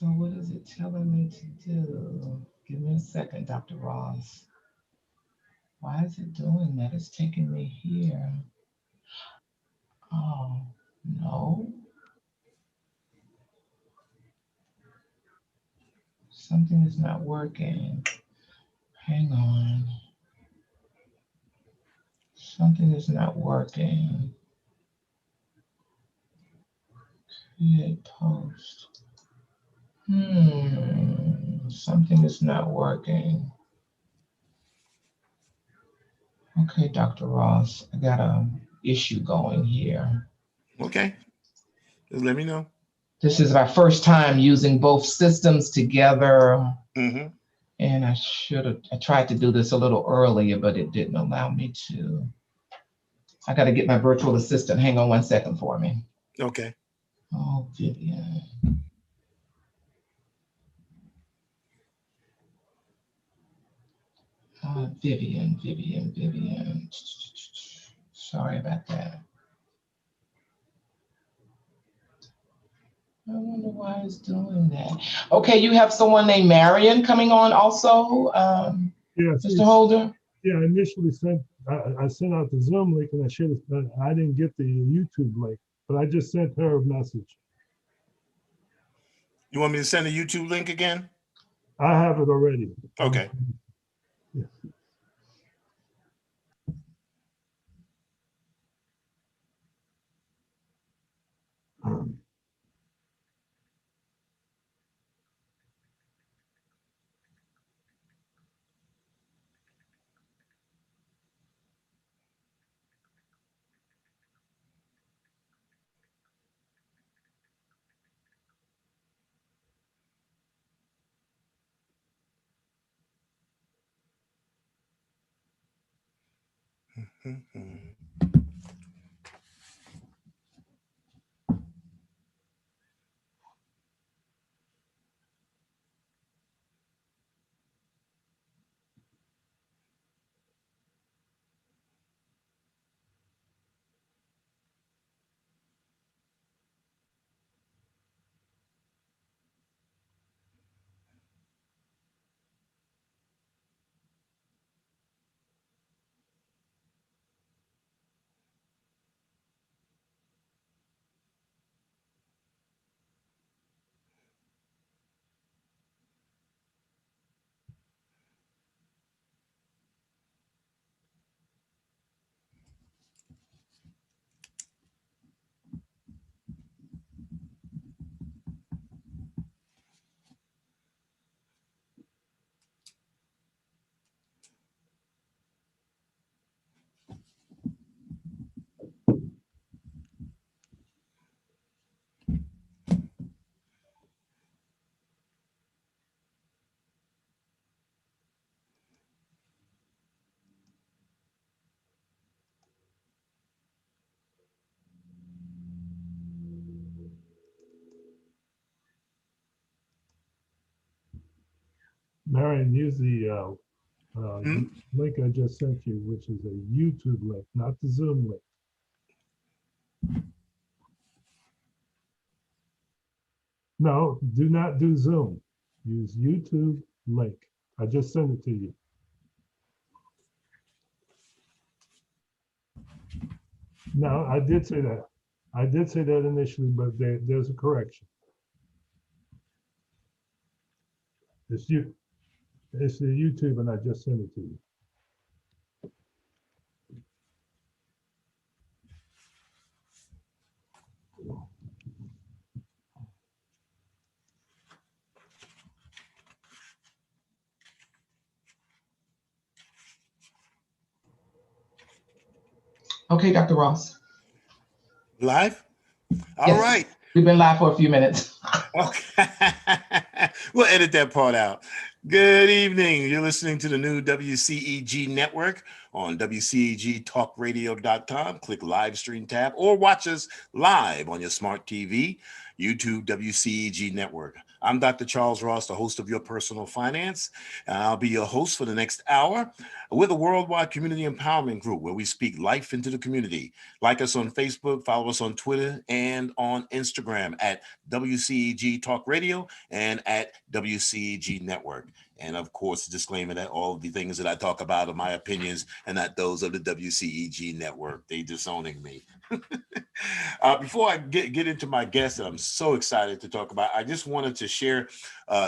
So what is it telling me to do? Give me a second, Dr. Ross. Why is it doing that? It's taking me here. Oh, no. Something is not working. Hang on. Something is not working. Create post. Something is not working. Okay, Dr. Ross, I got an issue going here. Okay, just let me know. This is my first time using both systems together. Mm-hmm. And I tried to do this a little earlier, but it didn't allow me to. I got to get my virtual assistant. Hang on 1 second for me. Okay. Oh, Vivian. Vivian. Sorry about that. I wonder why it's doing that. Okay, you have someone named Marion coming on also, Yes, Mr. Holder? Yeah, I initially I sent out the Zoom link and I didn't get the YouTube link, but I just sent her a message. You want me to send a YouTube link again? I have it already. Okay. Yeah. Marion, use the link I just sent you, which is a YouTube link, not the Zoom link. No, do not do Zoom. Use YouTube link. I just sent it to you. No, I did say that. I did say that initially, but there's a correction. It's the YouTube, and I just sent it to you. Okay, Dr. Ross. Live? All Yes, right. We've been live for a few minutes. Okay. We'll edit that part out. Good evening. You're listening to the new WCEG Network, on WCEG Click live stream tab or watch us live on your smart TV, YouTube WCEG Network. I'm Dr. Charles Ross, the host of Your Personal Finance, and I'll be your host for the next hour. We're the worldwide community empowerment group where we speak life into the community. Like us on Facebook, follow us on Twitter and on Instagram at WCEG Talk Radio and at WCEG Network. And of course, the disclaimer that all of the things that I talk about are my opinions and not those of the WCEG Network. They disowning me. Before I get into my guest that I'm so excited to talk about, I just wanted to share,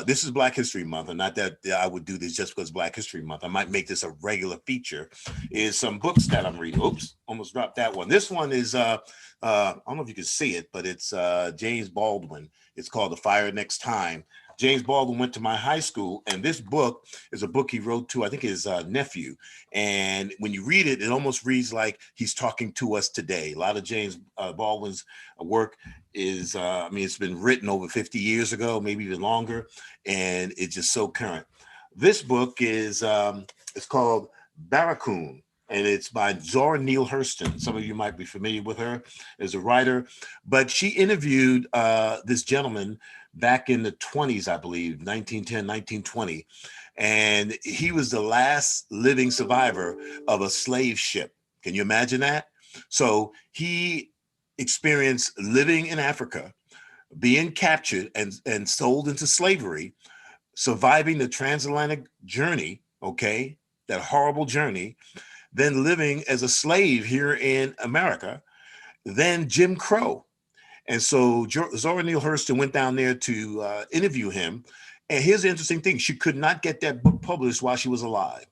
this is Black History Month, and not that I would do this just because Black History Month. I might make this a regular feature, is some books that I'm reading. Oops, almost dropped that one. This one is, I don't know if you can see it, but it's James Baldwin. It's called The Fire Next Time. James Baldwin went to my high school, and this book is a book he wrote to, I think, his nephew. And when you read it, it almost reads like he's talking to us today. A lot of James Baldwin's work is, it's been written over 50 years ago, maybe even longer, and it's just so current. This book is, it's called Barracoon, and it's by Zora Neale Hurston. Some of you might be familiar with her as a writer, but she interviewed this gentleman back in the 20s, I believe, 1910, 1920. And he was the last living survivor of a slave ship. Can you imagine that? So he experienced living in Africa, being captured and sold into slavery, surviving the transatlantic journey, okay, that horrible journey, then living as a slave here in America, then Jim Crow. And so Zora Neale Hurston went down there to interview him. And here's the interesting thing. She could not get that book published while she was alive.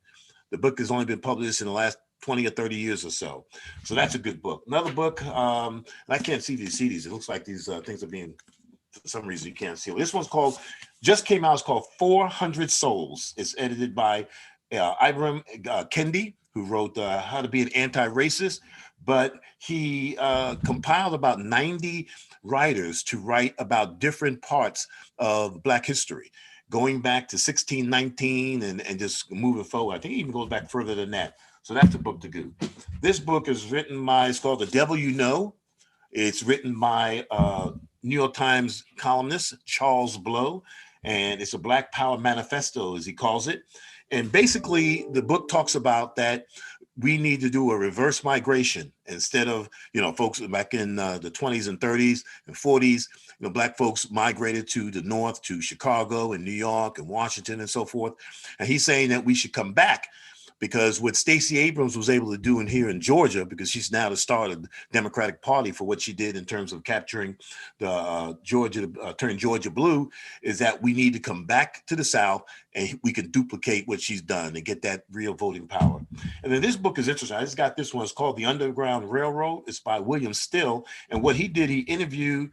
The book has only been published in the last 20 or 30 years or so. So that's a good book. Another book, I can't see these CDs. It looks like these things are being, for some reason you can't see it. This one's called, just came out, it's called 400 Souls. It's edited by Ibram Kendi, who wrote How to Be an Anti-Racist. But he compiled about 90 writers to write about different parts of Black history, going back to 1619 and just moving forward. I think it even goes back further than that. So that's a book to do. This book is written by, it's called The Devil You Know. It's written by New York Times columnist Charles Blow, and it's a Black Power manifesto, as he calls it. And basically, the book talks about that we need to do a reverse migration instead of, folks back in the 20s and 30s and 40s, Black folks migrated to the north, to Chicago and New York and Washington and so forth. And he's saying that we should come back, because what Stacey Abrams was able to do here in Georgia, because she's now the star of the Democratic Party for what she did in terms of capturing the turning Georgia blue, is that we need to come back to the South and we can duplicate what she's done and get that real voting power. And then this book is interesting. I just got this one. It's called The Underground Railroad. It's by William Still. And what he did, he interviewed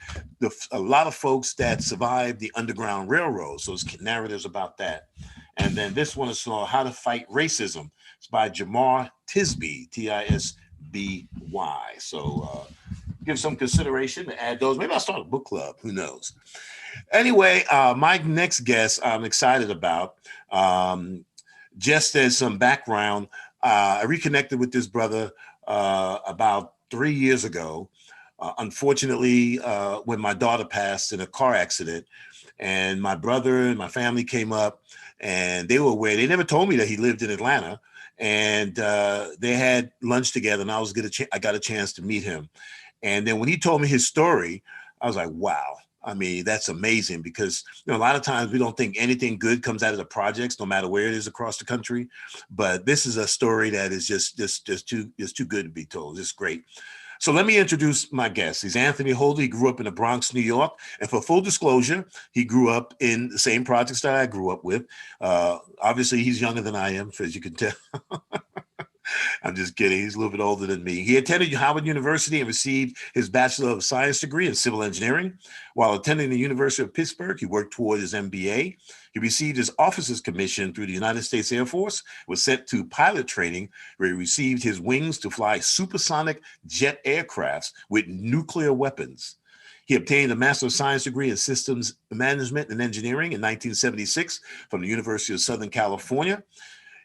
a lot of folks that survived the Underground Railroad. So it's narratives about that. And then this one is called How to Fight Racism. It's by Jamar Tisby, Tisby. So give some consideration to add those. Maybe I'll start a book club. Who knows? Anyway, my next guest I'm excited about. Just as some background, I reconnected with this brother about 3 years ago. Unfortunately, when my daughter passed in a car accident, and my brother and my family came up, and they were aware. They never told me that he lived in Atlanta, and they had lunch together, and I got a chance to meet him. And then when he told me his story, I was like, wow. I mean, that's amazing, because a lot of times we don't think anything good comes out of the projects, no matter where it is across the country. But this is a story that is just too good to be told. It's great. So let me introduce my guest. He's Anthony Holder. He grew up in the Bronx, New York. And for full disclosure, he grew up in the same projects that I grew up with. Obviously, he's younger than I am, as you can tell. I'm just kidding. He's a little bit older than me. He attended Howard University and received his Bachelor of Science degree in Civil Engineering. While attending the University of Pittsburgh, he worked toward his MBA. He received his officer's commission through the United States Air Force, was sent to pilot training, where he received his wings to fly supersonic jet aircrafts with nuclear weapons. He obtained a Master of Science degree in Systems Management and Engineering in 1976 from the University of Southern California.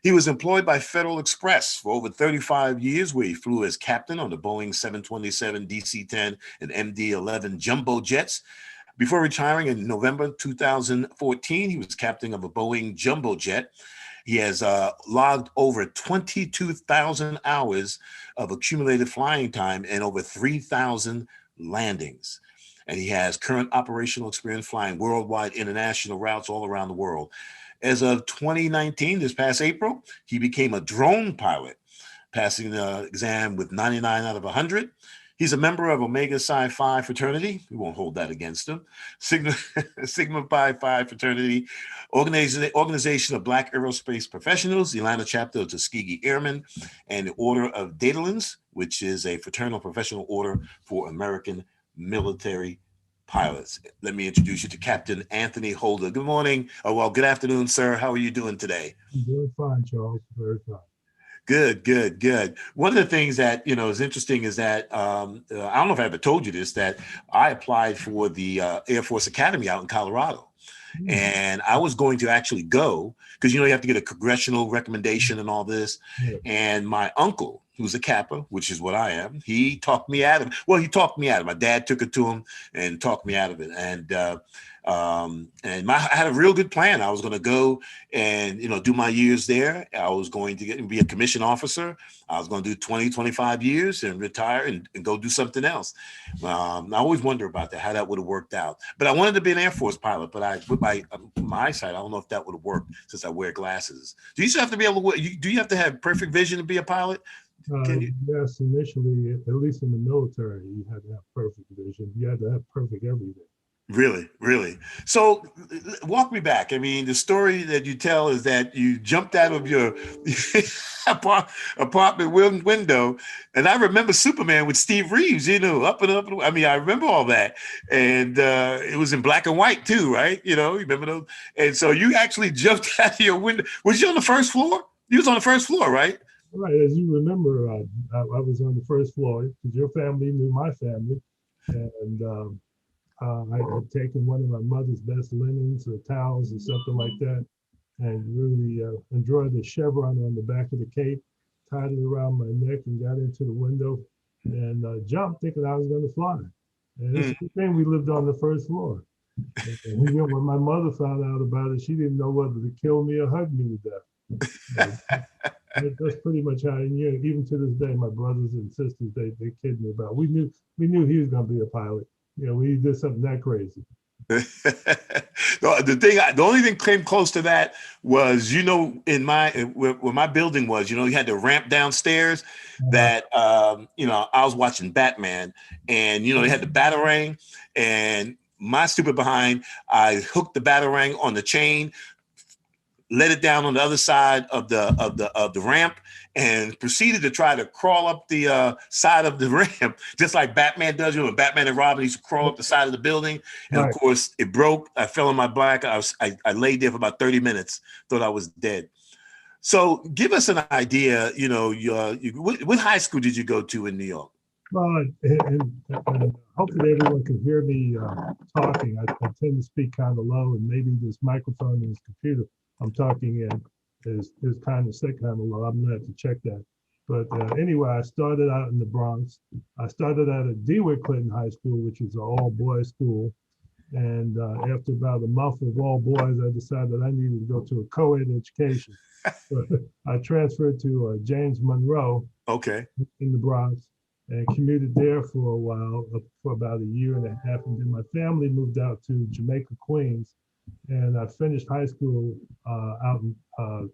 He was employed by Federal Express for over 35 years, where he flew as captain on the Boeing 727 DC-10 and MD-11 jumbo jets. Before retiring in November 2014, he was captain of a Boeing jumbo jet. He has logged over 22,000 hours of accumulated flying time and over 3,000 landings. And he has current operational experience flying worldwide international routes all around the world. As of 2019, this past April, he became a drone pilot, passing the exam with 99 out of 100. He's a member of Omega Psi Phi fraternity. We won't hold that against him. Sigma Pi Phi fraternity, organization of Black aerospace professionals, the Atlanta chapter of Tuskegee Airmen, and the Order of Daedalans, which is a fraternal professional order for American military pilots. Let me introduce you to Captain Anthony Holder. Good morning. Good afternoon, sir. How are you doing today? I'm doing fine, Charles. Very fine. Good. One of the things that, is interesting is that, I don't know if I ever told you this, that I applied for the Air Force Academy out in Colorado. And I was going to actually go because, you have to get a congressional recommendation and all this. Yeah. And my uncle, who's a Kappa, which is what I am, he talked me out of it. Well, he talked me out of it. My dad took it to him and talked me out of it. And I had a real good plan. I was going to go and, do my years there. I was going to be a commissioned officer. I was going to do 20, 25 years and retire and go do something else. I always wonder about that, how that would have worked out. But I wanted to be an Air Force pilot, but with my eyesight, I don't know if that would have worked since I wear glasses. Do you still have to be able to, do you have to have perfect vision to be a pilot? Yes, initially, at least in the military, you had to have perfect vision. You had to have perfect everything. Really. So walk me back. I mean, the story that you tell is that you jumped out of your apartment window. And I remember Superman with Steve Reeves, up and up. I mean, I remember all that. And it was in black and white too, right? You remember those? And so you actually jumped out of your window. Was you on the first floor? You was on the first floor, right? Right. As you remember, I was on the first floor because your family knew my family. And I had taken one of my mother's best linens or towels or something like that, and really embroidered the chevron on the back of the cape, tied it around my neck, and got into the window and jumped, thinking I was going to fly. And it's a good thing we lived on the first floor. And when my mother found out about it, she didn't know whether to kill me or hug me to death. That's pretty much how. And even to this day, my brothers and sisters they kid me about. We knew he was going to be a pilot. We did something that crazy. The only thing came close to that was, in where my building was, you had to ramp downstairs that, I was watching Batman and, they had the Batarang, and my stupid behind, I hooked the Batarang on the chain, let it down on the other side of the ramp, and proceeded to try to crawl up the side of the ramp, just like Batman does. When Batman and Robin used to crawl up the side of the building, and Right. Of course it broke. I fell on my back. I laid there for about 30 minutes, thought I was dead. So give us an idea. What high school did you go to in New York? Well, and hopefully everyone can hear me talking. I tend to speak kind of low, and maybe this microphone in this computer I'm talking in is kind of set kind of low. I'm gonna have to check that. But anyway, I started out in the Bronx. I started out at DeWitt Clinton High School, which is an all-boys school. And after about a month of all boys, I decided I needed to go to a co-ed education. So I transferred to James Monroe in the Bronx and commuted there for a while, for about a year and a half. And then my family moved out to Jamaica, Queens. And I finished high school out in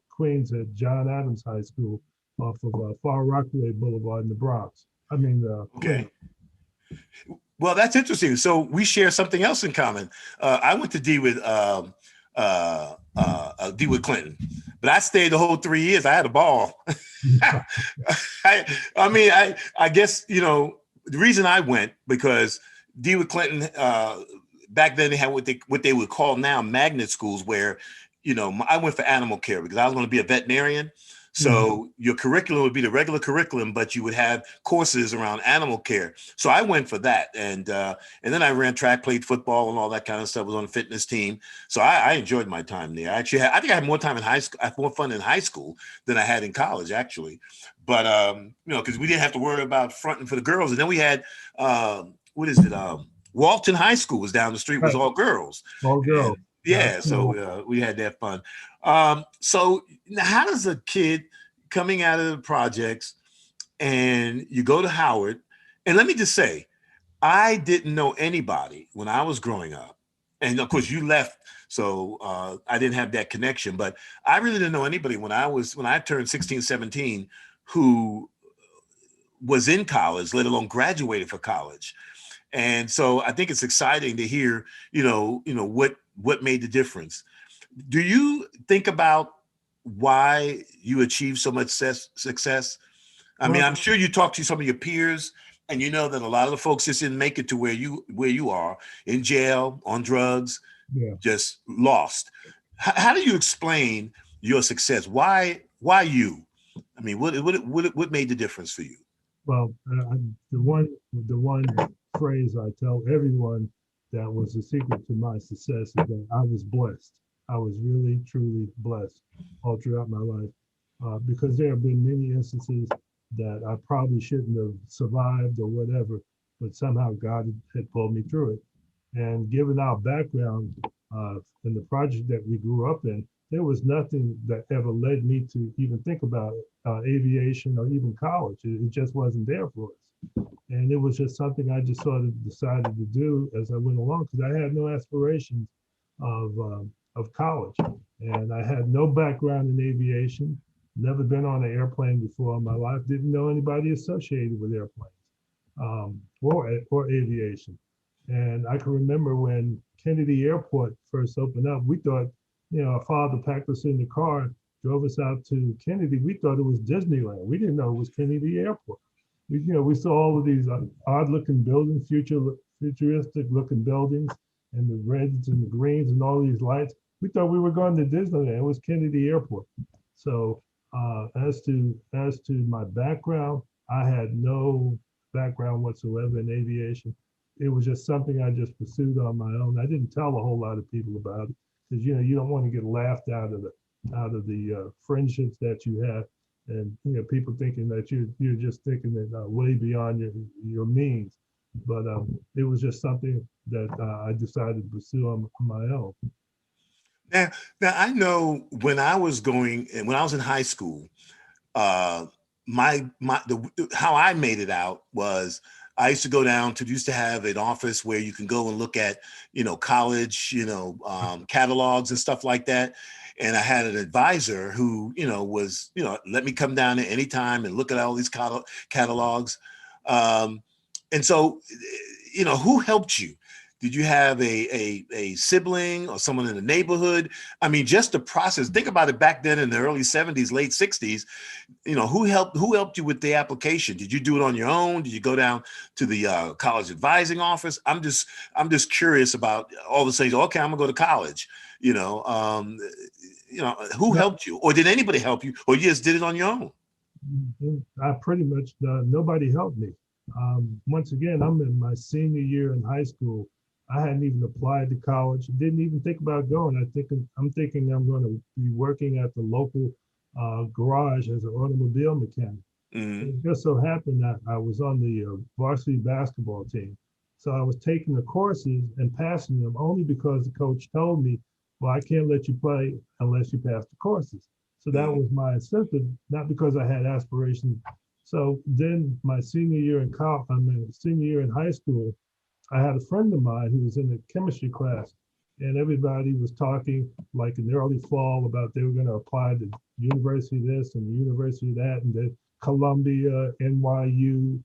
Queens at John Adams High School off of Far Rockaway Boulevard in the Bronx. Okay. Well, that's interesting. So we share something else in common. I went to DeWitt Clinton, but I stayed the whole 3 years. I had a ball. I guess, the reason I went because DeWitt Clinton, back then they had what they would call now magnet schools where, I went for animal care because I was going to be a veterinarian. So your curriculum would be the regular curriculum, but you would have courses around animal care. So I went for that, and then I ran track, played football, and all that kind of stuff. Was on a fitness team, so I enjoyed my time there. I think I had more time in high school. I had more fun in high school than I had in college, actually. But because we didn't have to worry about fronting for the girls, and then we had Walton High School was down the street, was all girls. All girls. Yeah, so we had that fun. So now how does a kid coming out of the projects and you go to Howard, and let me just say, I didn't know anybody when I was growing up. And of course you left, so I didn't have that connection, but I really didn't know anybody when I turned 16, 17, who was in college, let alone graduated for college. And so I think it's exciting to hear, what made the difference. Do you think about why you achieved so much success? I mean, I'm sure you talk to some of your peers, and you know that a lot of the folks just didn't make it to where you are, in jail, on drugs, just lost. How do you explain your success? Why you? I mean, what made the difference for you? Well, the one phrase I tell everyone that was the secret to my success is that I was blessed. I was really, truly blessed all throughout my life, because there have been many instances that I probably shouldn't have survived or whatever, but somehow God had pulled me through it. And given our background in the project that we grew up in, there was nothing that ever led me to even think about aviation or even college. It just wasn't there for us. And it was just something I just sort of decided to do as I went along, because I had no aspirations of college. And I had no background in aviation, never been on an airplane before in my life, didn't know anybody associated with airplanes or aviation. And I can remember when Kennedy Airport first opened up, we thought, our father packed us in the car, drove us out to Kennedy. We thought it was Disneyland. We didn't know it was Kennedy Airport. We saw all of these odd-looking buildings, futuristic-looking buildings, and the reds and the greens and all these lights. We thought we were going to Disneyland. It was Kennedy Airport. So as to my background, I had no background whatsoever in aviation. It was just something I just pursued on my own. I didn't tell a whole lot of people about it, because you don't want to get laughed out of the friendships that you have, and people thinking that you're just thinking that way beyond your means. But it was just something that I decided to pursue on my own. Now I know when I was in high school, how I made it out was I used to have an office where you can go and look at, college, catalogs and stuff like that. And I had an advisor who, was, let me come down at any time and look at all these catalogs. And so, who helped you? Did you have a sibling or someone in the neighborhood? I mean, just the process. Think about it back then in the early 70s, late 60s. Who helped you with the application? Did you do it on your own? Did you go down to the college advising office? I'm just curious about all the things. Okay, I'm gonna go to college. Who helped you, or did anybody help you, or you just did it on your own? I pretty much nobody helped me. Once again, I'm in my senior year in high school. I hadn't even applied to college, didn't even think about going. I'm thinking I'm going to be working at the local garage as an automobile mechanic. Mm-hmm. It just so happened that I was on the varsity basketball team. So I was taking the courses and passing them only because the coach told me, well, I can't let you play unless you pass the courses. So that was my incentive, not because I had aspirations. So then my senior year in high school, I had a friend of mine who was in the chemistry class, and everybody was talking like in the early fall about they were going to apply to university this and the university that, and then Columbia, NYU,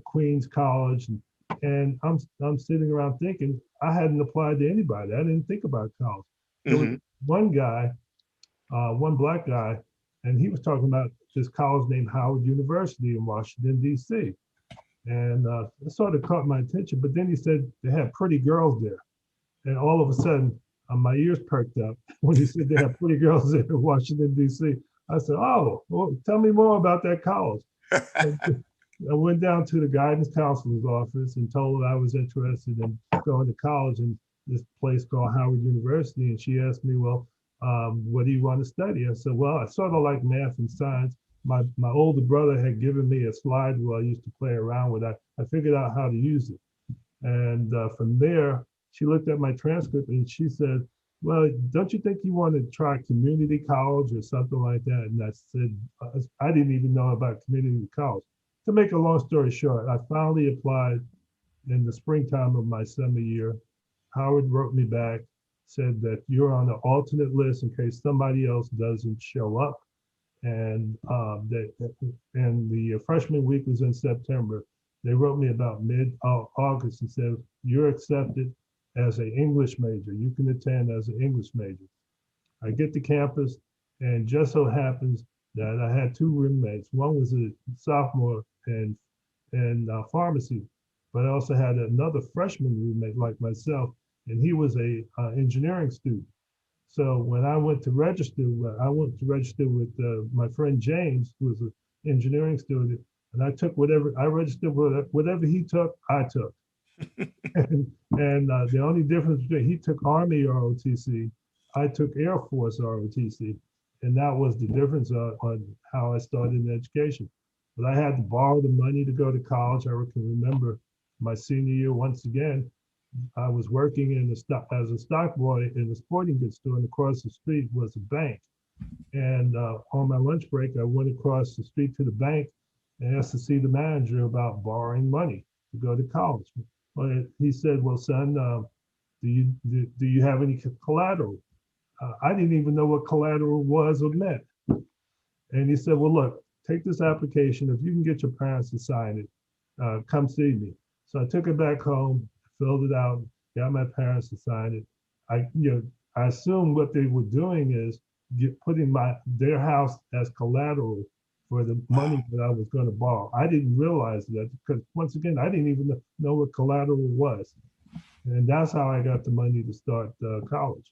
Queens College. And I'm sitting around thinking I hadn't applied to anybody. I didn't think about college. There was one guy, one black guy, and he was talking about this college named Howard University in Washington, D.C. And it sort of caught my attention. But then he said they had pretty girls there. And all of a sudden, my ears perked up when he said they had pretty girls there in Washington, D.C. I said, oh, well, tell me more about that college. I went down to the guidance counselor's office and told her I was interested in going to college in this place called Howard University. And she asked me, well, what do you want to study? I said, well, I sort of like math and science. My older brother had given me a slide where I used to play around with. I figured out how to use it. And from there, she looked at my transcript and she said, well, don't you think you want to try community college or something like that? And I said, I didn't even know about community college. To make a long story short, I finally applied in the springtime of my summer year. Howard wrote me back, said that you're on the alternate list in case somebody else doesn't show up. And the freshman week was in September. They wrote me about mid-August and said, you're accepted as an English major. You can attend as an English major. I get to campus, and just so happens that I had two roommates. One was a sophomore in pharmacy, but I also had another freshman roommate like myself, and he was a engineering student. So when I went to register with my friend James, who was an engineering student, and I took I registered with whatever he took, I took. and the only difference between he took Army ROTC, I took Air Force ROTC, and that was the difference on how I started in education. But I had to borrow the money to go to college. I can remember my senior year once again. I was working as a stock boy in a sporting goods store, and across the street was a bank. And on my lunch break, I went across the street to the bank and asked to see the manager about borrowing money to go to college. But he said, "Well, son, do you have any collateral?" I didn't even know what collateral was or meant. And he said, "Well, look, take this application. If you can get your parents to sign it, come see me." So I took it back home, filled it out, got my parents to sign it. I assumed what they were doing is putting their house as collateral for the money that I was going to borrow. I didn't realize that because once again, I didn't even know what collateral was. And that's how I got the money to start college.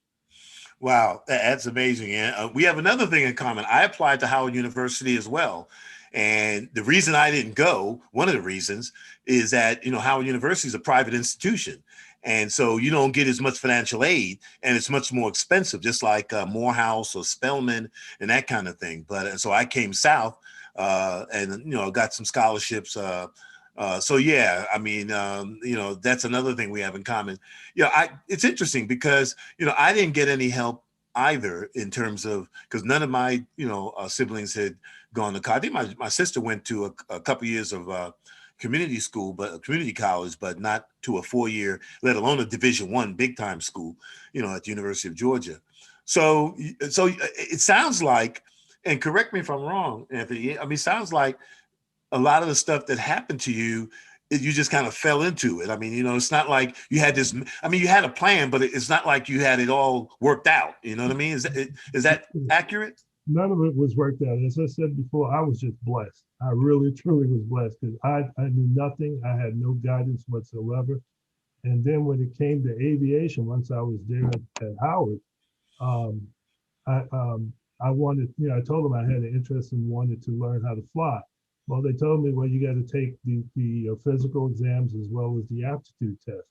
Wow, that's amazing. And we have another thing in common. I applied to Howard University as well. And the reason I didn't go, one of the reasons, is that, Howard University is a private institution. And so you don't get as much financial aid, and it's much more expensive, just like Morehouse or Spelman and that kind of thing. But so I came south and, got some scholarships. So yeah, I mean, that's another thing we have in common. It's interesting because, I didn't get any help either in terms of, because none of my, siblings had gone to college. I think my sister went to a couple years of community school, but a community college, but not to a 4-year, let alone a Division I big time school, at the University of Georgia. So it sounds like, and correct me if I'm wrong, Anthony, I mean, it sounds like a lot of the stuff that happened to you, you just kind of fell into it. I mean, it's not like you had this, I mean, you had a plan, but it's not like you had it all worked out. You know what I mean? Is that accurate? None of it was worked out. As I said before, I was just blessed. I really, truly was blessed because I knew nothing. I had no guidance whatsoever. And then when it came to aviation, once I was there at Howard, I wanted, I told them I had an interest and wanted to learn how to fly. Well, they told me, well, you got to take the physical exams as well as the aptitude test.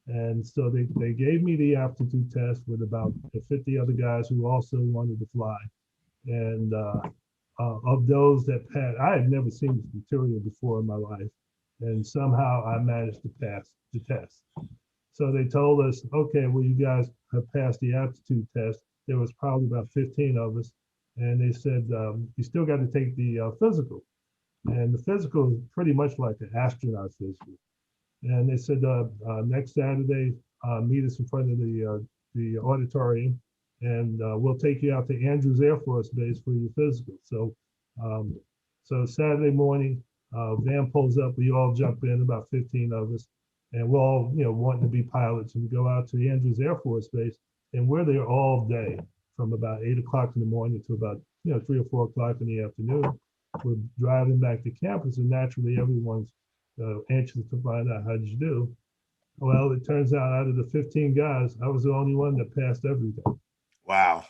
And so they gave me the aptitude test with about 50 other guys who also wanted to fly. And of those that passed, I had never seen this material before in my life. And somehow I managed to pass the test. So they told us, okay, well, you guys have passed the aptitude test. There was probably about 15 of us. And they said, you still got to take the physical. And the physical is pretty much like an astronaut physical. And they said, next Saturday, meet us in front of the auditorium, and we'll take you out to Andrews Air Force Base for your physical. So Saturday morning, van pulls up, we all jump in, about 15 of us, and we're all, wanting to be pilots, and we go out to the Andrews Air Force Base, and we're there all day from about 8 o'clock in the morning to about, 3 or 4 o'clock in the afternoon. We're driving back to campus, and naturally everyone's anxious to find out how did you do. Well, it turns out of the 15 guys, I was the only one that passed everything. Wow.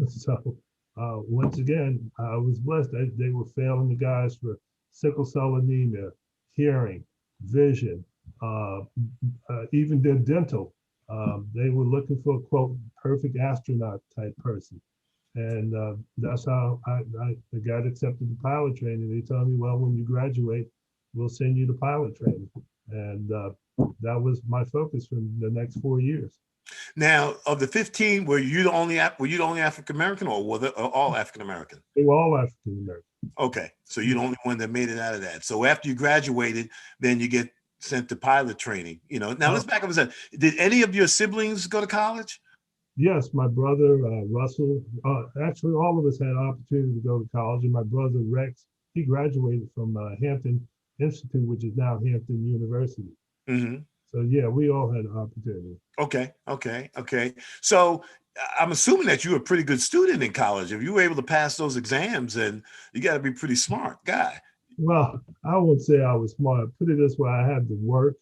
So once again, I was blessed. They were failing the guys for sickle cell anemia, hearing, vision, uh, even their dental. They were looking for a quote perfect astronaut type person, and that's how I got accepted to pilot training. They told me, well, when you graduate, we'll send you to pilot training, and that was my focus for the next 4 years. Now, of the 15, were you the only African American, or were they all African American? They were all African American. Okay, so you're the only one that made it out of that. So after you graduated, then you get sent to pilot training. Now let's back up a second. Did any of your siblings go to college? Yes, my brother Russell. Actually, all of us had opportunity to go to college, and my brother Rex, he graduated from Hampton Institute, which is now Hampton University. Mm-hmm. So yeah, we all had an opportunity. Okay. So I'm assuming that you were a pretty good student in college. If you were able to pass those exams, then you got to be a pretty smart guy. Well, I would say I was smart. Put it this way, I had to work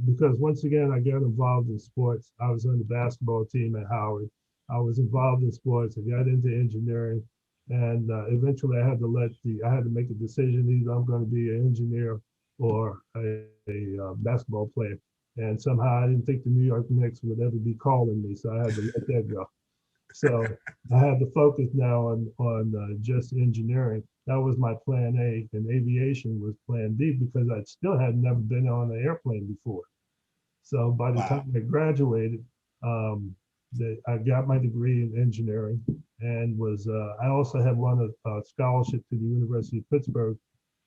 because once again, I got involved in sports. I was on the basketball team at Howard. I was involved in sports. I got into engineering, and eventually, I had to make a decision: either I'm going to be an engineer or a basketball player. And somehow, I didn't think the New York Knicks would ever be calling me, so I had to let that go. So I had to focus now on just engineering. That was my plan A, and aviation was plan B because I still had never been on an airplane before. So by the Wow. time I graduated, I got my degree in engineering, and was I also had won a scholarship to the University of Pittsburgh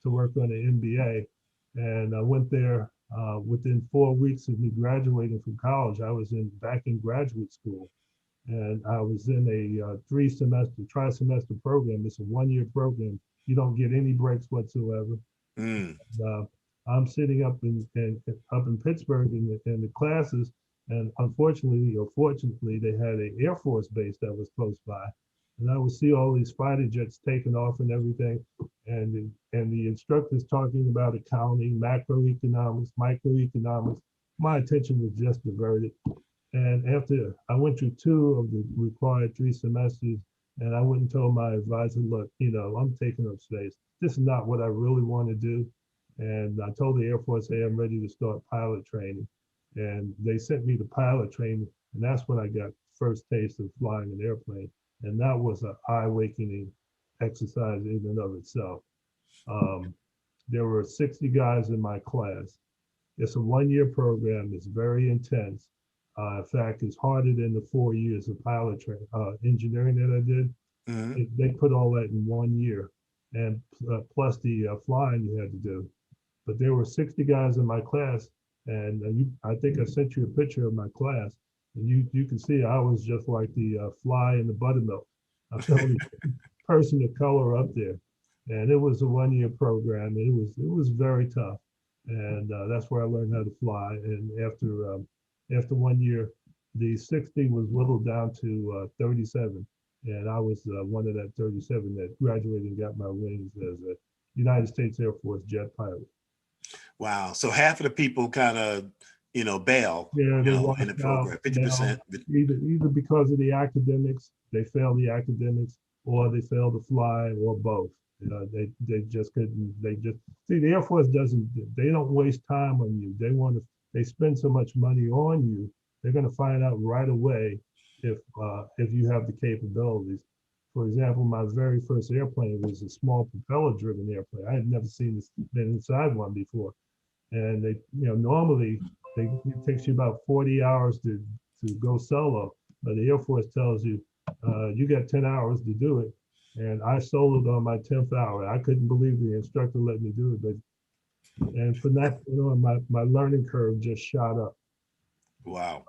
to work on an MBA, and I went there within 4 weeks of me graduating from college. I was back in graduate school, and I was in a tri-semester program. It's a 1 year program. You don't get any breaks whatsoever. Mm. Uh, I'm sitting up in Pittsburgh in the classes, and unfortunately or fortunately, they had an Air Force base that was close by, and I would see all these fighter jets taking off and everything, and the instructors talking about accounting, macroeconomics, microeconomics. My attention was just diverted. And after I went through 2 of the required 3 semesters, and I went and told my advisor, look, I'm taking up space. This is not what I really want to do. And I told the Air Force, hey, I'm ready to start pilot training. And they sent me to pilot training. And that's when I got first taste of flying an airplane. And that was an eye-awakening exercise in and of itself. Um, there were 60 guys in my class. It's a 1 year program. It's very intense. In fact, it's harder than the 4 years of engineering that I did. Mm-hmm. They put all that in 1 year, and plus the flying you had to do. But there were 60 guys in my class, and I think I sent you a picture of my class, and you can see I was just like the fly in the buttermilk. I'm the only person of color up there, and it was a 1 year program. It was very tough, and that's where I learned how to fly. And after 1 year, the 60 was whittled down to 37, and I was one of that 37 that graduated and got my wings as a United States Air Force jet pilot. Wow. So half of the people kind of, bail, Yeah, they in the walked out program, now 50%. either because of the academics, they failed the academics, or they failed to fly, or both. They just couldn't. They just see the Air Force doesn't. They don't waste time on you. They spend so much money on you. They're going to find out right away if you have the capabilities. For example, my very first airplane was a small propeller-driven airplane. I had never been inside one before, and normally it takes you about 40 hours to go solo, but the Air Force tells you you got 10 hours to do it. And I soloed on my 10th hour. I couldn't believe the instructor let me do it, and from that point on, my learning curve just shot up. Wow.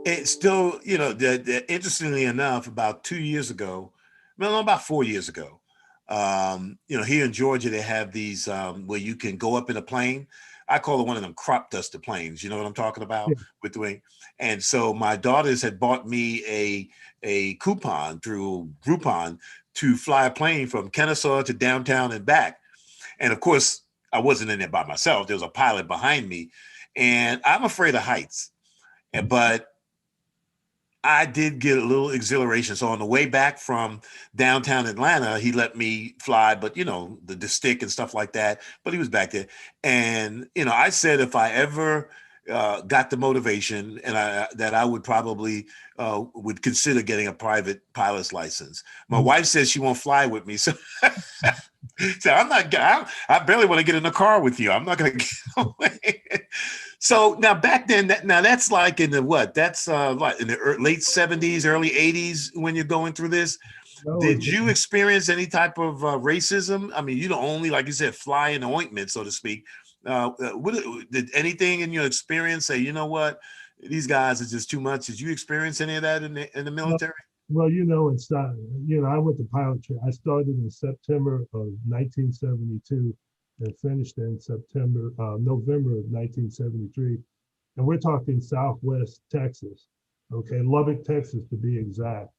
It's still, interestingly enough, about 2 years ago, well, about 4 years ago, here in Georgia, they have these where you can go up in a plane. I call it one of them crop duster planes. You know what I'm talking about Yeah. with the wing. And so my daughters had bought me a coupon through Groupon to fly a plane from Kennesaw to downtown and back. And of course, I wasn't in there by myself. There was a pilot behind me, and I'm afraid of heights. But I did get a little exhilaration. So on the way back from downtown Atlanta, he let me fly, but you know, the stick and stuff like that. But he was back there. And, you know, I said if I ever got the motivation and I would probably would consider getting a private pilot's license. My wife says she won't fly with me. So, so I barely want to get in the car with you. I'm not going to get away. So now back then, now that's like in the what? That's like in the late 70s, early 80s when you're going through this. No, Did you experience any type of racism? I mean, you don't only, like you said, fly in the ointment, so to speak. Did anything in your experience say, you know what, these guys are just too much? Did you experience any of that in the military? well, inside, I went to pilot training. I started in September of 1972 and finished in November of 1973. And we're talking Southwest Texas, okay, Lubbock, Texas to be exact.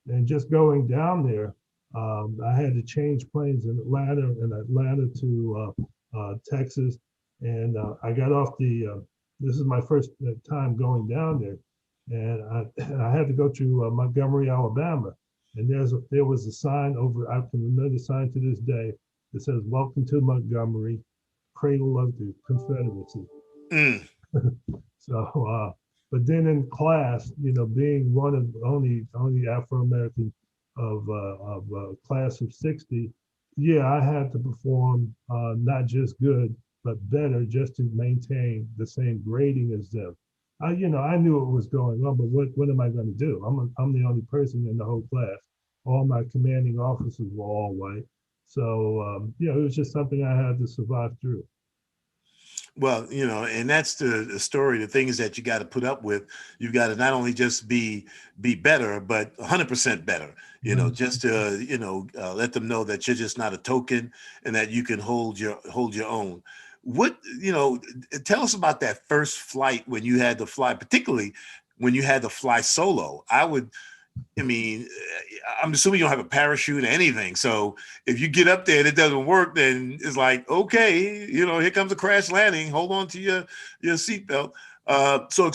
And just going down there, I had to change planes in Atlanta to Texas. And I got off this is my first time going down there. And I had to go to Montgomery, Alabama. And there was a sign over, I can remember the sign to this day, that says, "Welcome to Montgomery, cradle of the Confederacy." Mm. So, but then in class, being one of only Afro-American of class of 60, yeah, I had to perform not just good, but better just to maintain the same grading as them. I knew what was going on, but what am I going to do? I'm the only person in the whole class. All my commanding officers were all white. So, it was just something I had to survive through. Well, and that's the story. The things that you got to put up with. You've got to not only just be better, but 100% better. Just to let them know that you're just not a token and that you can hold your own. What tell us about that first flight when you had to fly, particularly when you had to fly solo. I'm assuming you don't have a parachute or anything. So if you get up there and it doesn't work, then it's like, okay, here comes a crash landing. Hold on to your seatbelt. So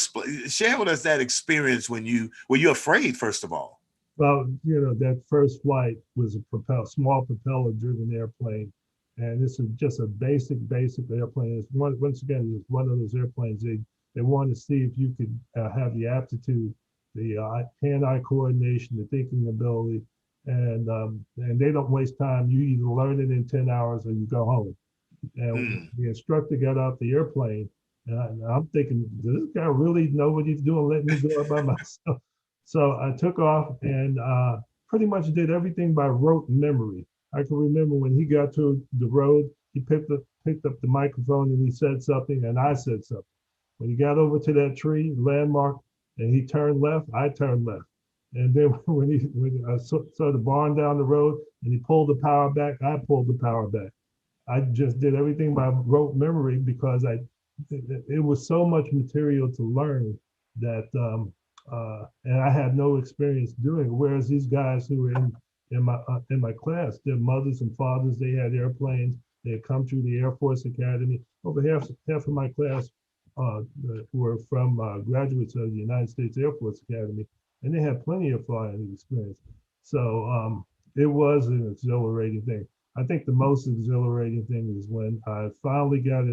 share with us that experience when were you afraid, first of all? Well, that first flight was a small propeller-driven airplane, and this is just a basic airplane. It's once again, it's one of those airplanes they want to see if you could have the aptitude, the hand-eye coordination, the thinking ability, and they don't waste time. You either learn it in 10 hours or you go home. And the instructor got out the airplane, and I'm thinking, does this guy really know what he's doing, letting me go up by myself? So I took off and pretty much did everything by rote memory. I can remember when he got to the road, he picked up the microphone and he said something, and I said something. When he got over to that tree landmark and he turned left, I turned left. And then when I saw the barn down the road and he pulled the power back, I pulled the power back. I just did everything by rote memory because it was so much material to learn that and I had no experience doing it. Whereas these guys who were in my class, their mothers and fathers, they had airplanes. They had come through the Air Force Academy. Over half of my class were from graduates of the United States Air Force Academy, and they had plenty of flying experience. So it was an exhilarating thing. I think the most exhilarating thing is when I finally got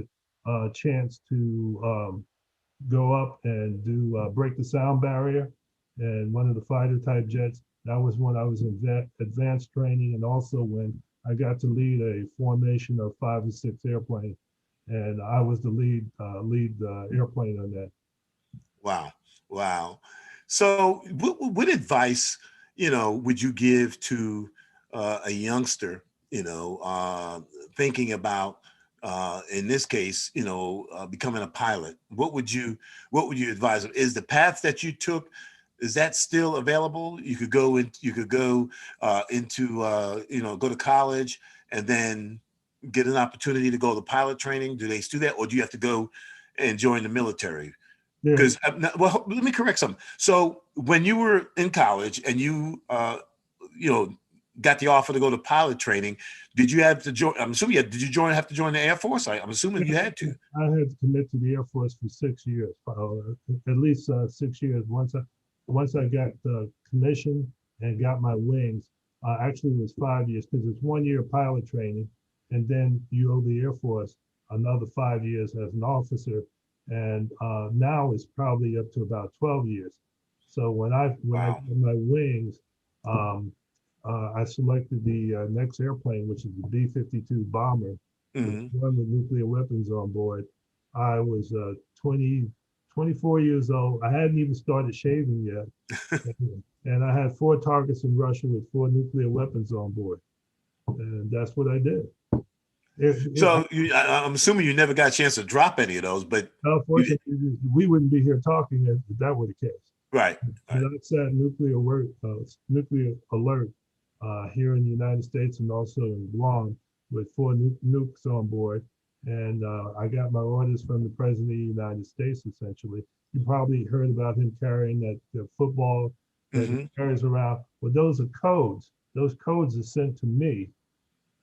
a chance to go up and do break the sound barrier and one of the fighter type jets. That was when I was in advanced training, and also when I got to lead a formation of 5 or 6 airplanes, and I was the lead airplane on that. Wow. So what advice would you give to a youngster thinking about in this case becoming a pilot? What would you advise them? Is the path that you took, is that still available? You could go go to college and then get an opportunity to go to pilot training. Do they do that, or do you have to go and join the military? Because well, let me correct something. So when you were in college and you got the offer to go to pilot training, did you have to join? I'm assuming have to join the Air Force? I'm assuming you had to. I had to commit to the Air Force for 6 years, at least 6 years. once I got the commission and got my wings, actually it was 5 years because it's 1 year pilot training, and then you owe the Air Force another 5 years as an officer, and now it's probably up to about 12 years. So when I Wow. got my wings, um, I selected the next airplane, which is the B-52 bomber, the Hmm. one with nuclear weapons on board. I was 24 years old. I hadn't even started shaving yet. And I had 4 targets in Russia with 4 nuclear weapons on board. And that's what I did. So I'm assuming you never got a chance to drop any of those, but you, Unfortunately, we wouldn't be here talking if that were the case. right, But right. I set nuclear alert here in the United States and also in Guam with 4 nukes on board. And I got my orders from the President of the United States, essentially. You probably heard about him carrying that the football that he Hmm. carries around. Well, those are codes. Those codes are sent to me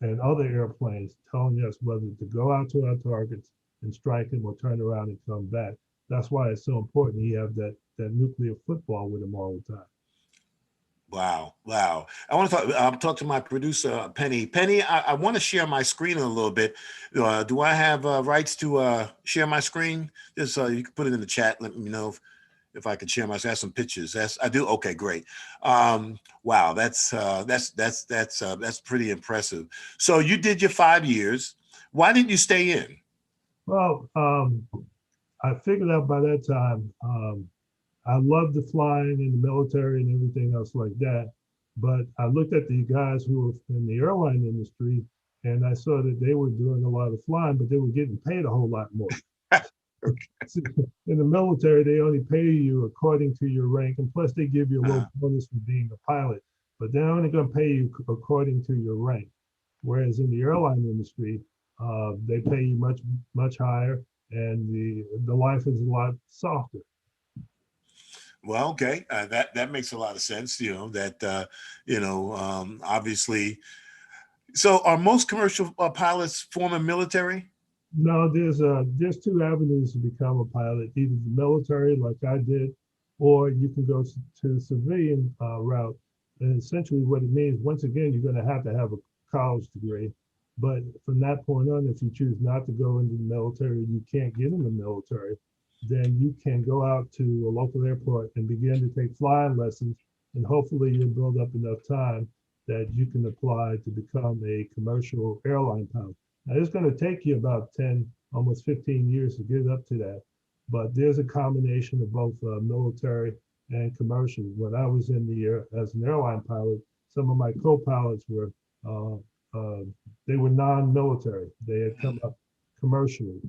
and other airplanes telling us whether to go out to our targets and strike them or turn around and come back. That's why it's so important he have that nuclear football with him all the time. Wow, wow. I want to talk to my producer, Penny. Penny, I want to share my screen a little bit. Do I have rights to share my screen? Just you can put it in the chat. Let me know if I can share my. I have some pictures. I do. Okay, great. Wow, that's pretty impressive. So you did your 5 years. Why didn't you stay in? Well, I figured out by that time I loved the flying in the military and everything else like that. But I looked at the guys who were in the airline industry and I saw that they were doing a lot of flying, but they were getting paid a whole lot more. In the military, they only pay you according to your rank, and plus they give you a little bonus for being a pilot, but they're only going to pay you according to your rank. Whereas in the airline industry, they pay you much higher, and the life is a lot softer. Well, okay, that makes a lot of sense. Obviously. So, are most commercial pilots former military? No, there's 2 avenues to become a pilot: either the military, like I did, or you can go to civilian route. And essentially, what it means, once again, you're going to have a college degree. But from that point on, if you choose not to go into the military, you can't get in the military, then you can go out to a local airport and begin to take flying lessons, and hopefully you'll build up enough time that you can apply to become a commercial airline pilot. Now, it's going to take you about 10, almost 15 years to get up to that. But there's a combination of both military and commercial. When I was in the air as an airline pilot, some of my co-pilots were uh, uh, they were non-military. They had come up commercially,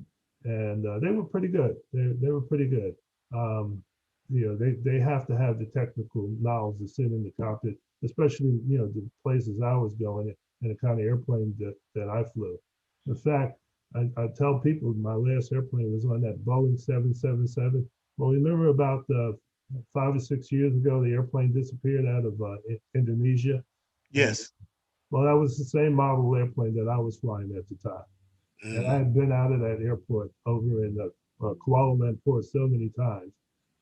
and they were pretty good. They were pretty good. Um, they have to have the technical knowledge to sit in the cockpit, especially the places I was going and the kind of airplane that I flew. In fact, I tell people my last airplane was on that Boeing 777. Well, remember about 5 or 6 years ago, the airplane disappeared out of Indonesia. And Yes. well, that was the same model airplane that I was flying at the time. And I Mm. had been out of that airport over in Kuala Lumpur so many times.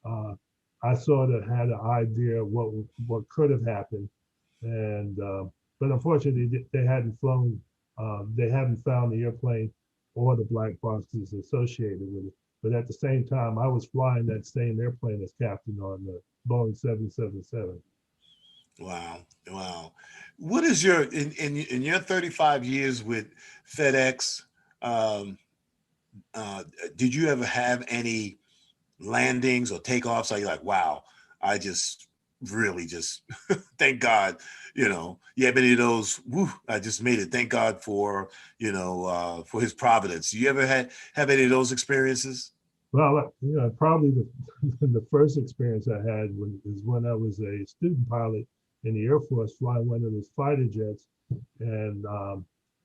Uh, I sort of had an idea of what could have happened, and but unfortunately they hadn't flown. They hadn't found the airplane or the black boxes associated with it. But at the same time, I was flying that same airplane as captain on the Boeing 777. Wow, wow. What is your in your 35 years with FedEx? Um, uh, did you ever have any landings or takeoffs? Are you like, wow, I just really just thank God, you have any of those, woo, I just made it. Thank God for, for his providence. You ever have any of those experiences? Well, probably the the first experience I had is when I was a student pilot in the Air Force flying one of those fighter jets, and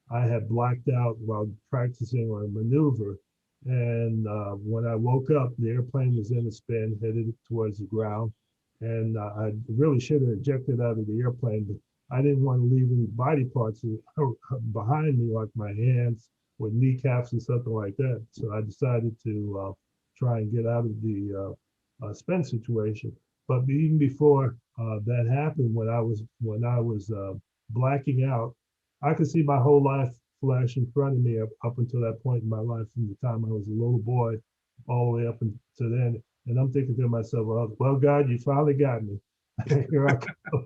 I had blacked out while practicing on a maneuver. And when I woke up, the airplane was in a spin, headed towards the ground, and I really should have ejected out of the airplane, but I didn't want to leave any body parts behind me, like my hands or kneecaps or something like that. So I decided to try and get out of the spin situation. but even before that happened, when I was blacking out, I could see my whole life flash in front of me up until that point in my life, from the time I was a little boy all the way up until then. And I'm thinking to myself, well, God, you finally got me. Here I go.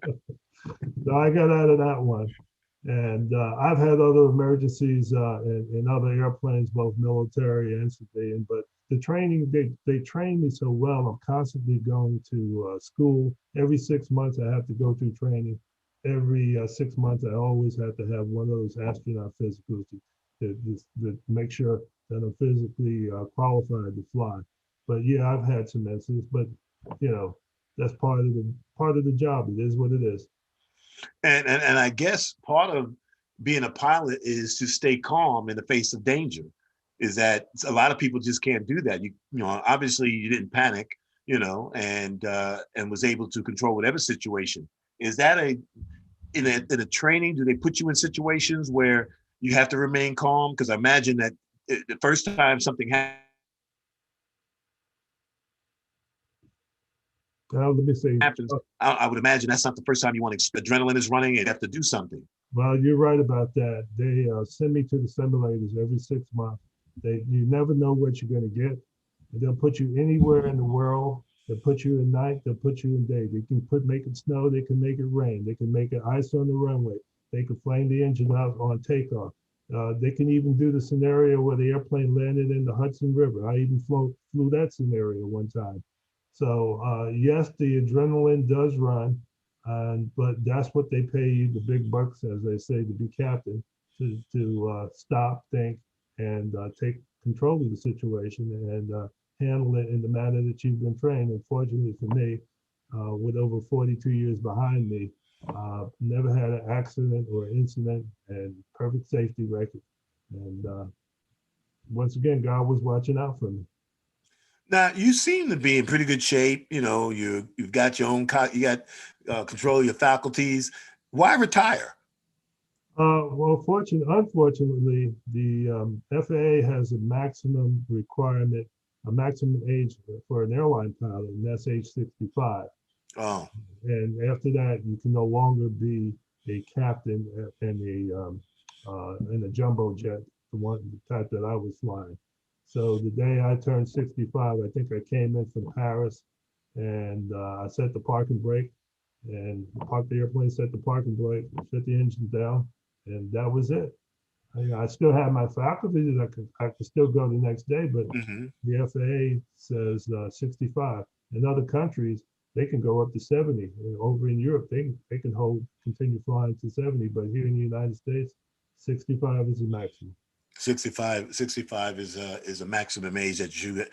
So I got out of that one. And I've had other emergencies in other airplanes, both military and civilian. But the training, they train me so well. I'm constantly going to school. Every 6 months, I have to go through training. Every 6 months, I always have to have one of those astronaut physicals to make sure that I'm physically qualified to fly. But yeah, I've had some incidents, but you know, that's part of the job. It is what it is. And I guess part of being a pilot is to stay calm in the face of danger. Is that a lot of people just can't do that. You know, obviously you didn't panic, you know, and was able to control whatever situation. Is that in a training? Do they put you in situations where you have to remain calm? Because I imagine that the first time something Let me say, happens, I would imagine that's not the first time you want to. Adrenaline is running and you have to do something. well, you're right about that. They send me to the simulators every 6 months. You never know what you're going to get. And they'll put you anywhere in the world. They'll put you in night. They'll put you in day. They can make it snow. They can make it rain. They can make it ice on the runway. They can flame the engine out on takeoff. They can even do the scenario where the airplane landed in the Hudson River. I even flew that scenario one time. So yes, the adrenaline does run. But that's what they pay you the big bucks, as they say, to be captain, to stop, think, and take control of the situation and handle it in the manner that you've been trained. And fortunately for me, with over 42 years behind me, never had an accident or incident, and perfect safety record. And once again, God was watching out for me. Now you seem to be in pretty good shape. You know, you've got your own, you got control of your faculties. Why retire? Well, unfortunately, the FAA has a maximum requirement, a maximum age for an airline pilot, and that's age 65. Oh, And after that, you can no longer be a captain in a jumbo jet, the type that I was flying. So the day I turned 65, I think I came in from Paris, and I set the parking brake and parked the airplane, set the parking brake, shut the engine down, and that was it. I still had my faculties. I could still go the next day, but mm-hmm. the FAA says 65. In other countries, they can go up to 70. Over in Europe, they can continue flying to 70, but here in the United States, 65 is the maximum. 65 is a maximum age that you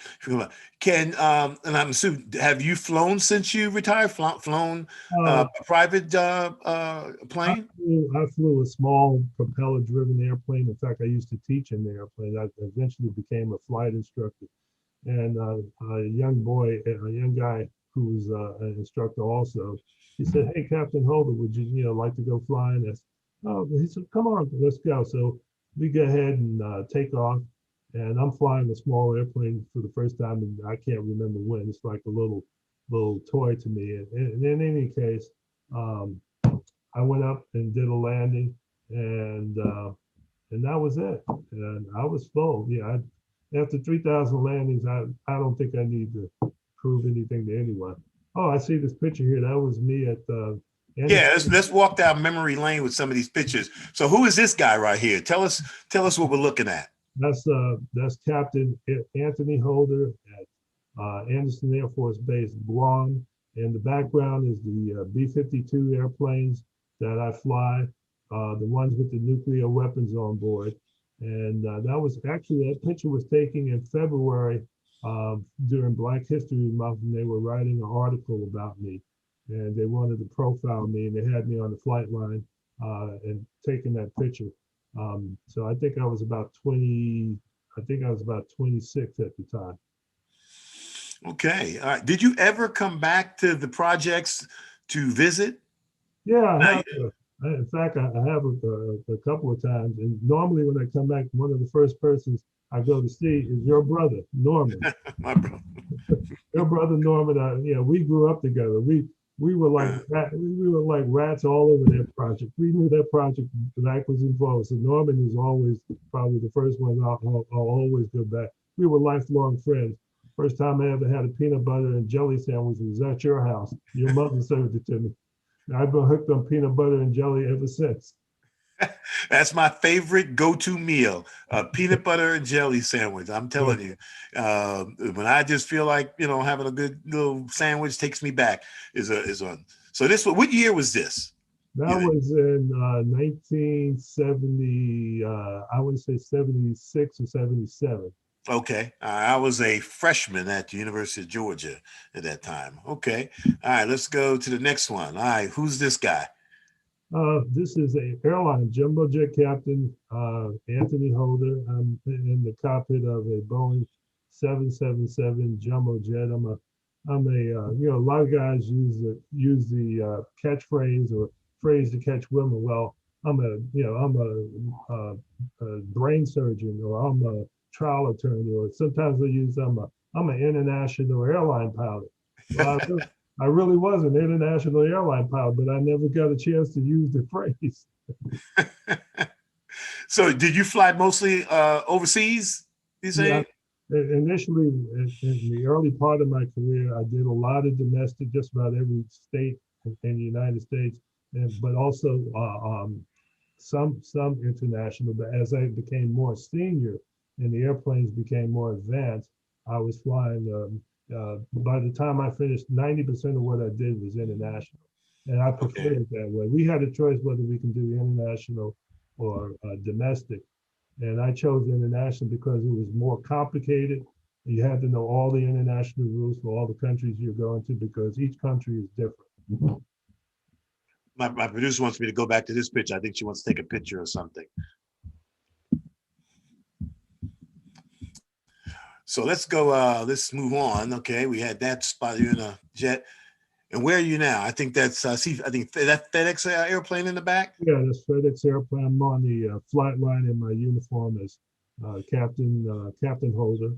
can. And I'm assuming, have you flown since you retired? Flown a private plane? I flew a small propeller-driven airplane. In fact, I used to teach in the airplane. I eventually became a flight instructor. And a young guy who was an instructor also, he said, "Hey, Captain Holder, would you like to go flying?" He said, "Come on, let's go." So we go ahead and take off, and I'm flying a small airplane for the first time, and I can't remember when. It's like a little toy to me. And in any case, I went up and did a landing, and that was it. And I was full. Yeah, after 3,000 landings, I don't think I need to prove anything to anyone. Oh, I see this picture here. That was me at yeah, let's walk down memory lane with some of these pictures. So who is this guy right here? Tell us what we're looking at. That's Captain Anthony Holder at Anderson Air Force Base, Guam. And the background is the B-52 airplanes that I fly, the ones with the nuclear weapons on board. And that picture was taken in February during Black History Month, and they were writing an article about me. And they wanted to profile me, and they had me on the flight line and taking that picture. So I think I was about 20. I think I was about 26 at the time. Okay. All right. Did you ever come back to the projects to visit? Yeah, I have. In fact, I have a couple of times. And normally when I come back, one of the first persons I go to see is your brother, Norman. My brother. your brother Norman, yeah, we grew up together. We were like we were like rats all over that project. We knew that project Zach was involved. So Norman is always probably the first one I'll always go back. We were lifelong friends. First time I ever had a peanut butter and jelly sandwich was at your house. Your mother served it to me. I've been hooked on peanut butter and jelly ever since. That's my favorite go-to meal, a peanut butter and jelly sandwich. I'm telling you, when I just feel like, having a good little sandwich takes me back is on. So what year was this? That was in 1970, I would say 76 or 77. Okay. I was a freshman at the University of Georgia at that time. Okay. All right, let's go to the next one. All right, who's this guy? This is a airline jumbo jet captain, Anthony Holder. I'm in the cockpit of a Boeing 777 jumbo jet. A lot of guys use the catchphrase or phrase to catch women. Well, I'm a brain surgeon, or I'm a trial attorney, or sometimes they use I'm an international airline pilot. Well, I really was an international airline pilot, but I never got a chance to use the phrase. So did you fly mostly overseas, you say? Yeah, initially, in the early part of my career, I did a lot of domestic, just about every state in the United States, but also some international. But as I became more senior and the airplanes became more advanced, I was flying. By the time I finished, 90% of what I did was international, and I preferred it that way. We had a choice whether we can do international or domestic, and I chose international because it was more complicated. You had to know all the international rules for all the countries you're going to, because each country is different. My producer wants me to go back to this picture. I think she wants to take a picture or something. So let's go, let's move on. Okay, we had that spot. You're in a jet. And where are you now? I think that's, I think that FedEx airplane in the back? Yeah, that's FedEx airplane. I'm on the flight line in my uniform as Captain Holder.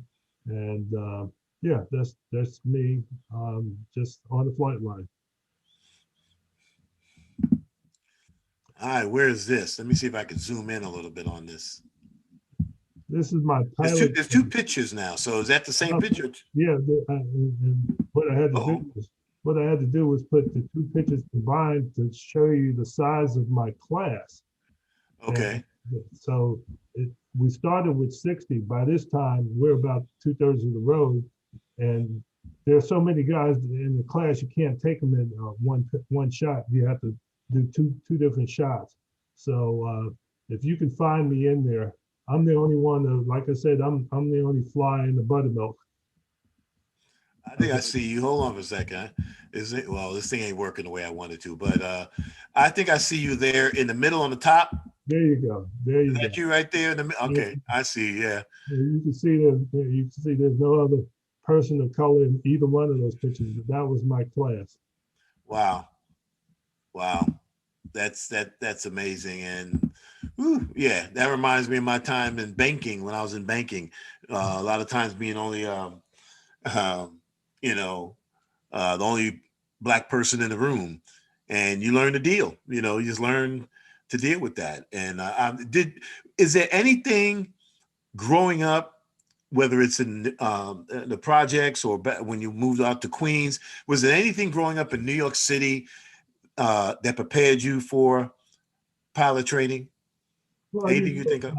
And yeah, that's me, just on the flight line. All right, where is this? Let me see if I can zoom in a little bit on this. This is my pilot. There's two pictures now. So is that the same picture? Yeah. What I had to do was put the two pictures combined to show you the size of my class. Okay. And so we started with 60. By this time, we're about 2/3 of the road, and there are so many guys in the class, you can't take them in one shot. You have to do two different shots. So if you can find me in there, I'm the only one. Like I said, I'm the only fly in the buttermilk. I think I see you. Hold on for a second. Is it? Well, this thing ain't working the way I wanted to, but I think I see you there in the middle on the top. There you go. There you go. Is that you right there in the middle? Okay, I see. Yeah. You can see there's no other person of color in either one of those pictures, but that was my class. Wow. That's amazing. And yeah, that reminds me of my time in banking when I was in banking. A lot of times being only the only Black person in the room, and you learn to deal. You just learn to deal with that. And is there anything growing up, whether it's in the projects or when you moved out to Queens, was there anything growing up in New York City that prepared you for pilot training? Well, anything you think of?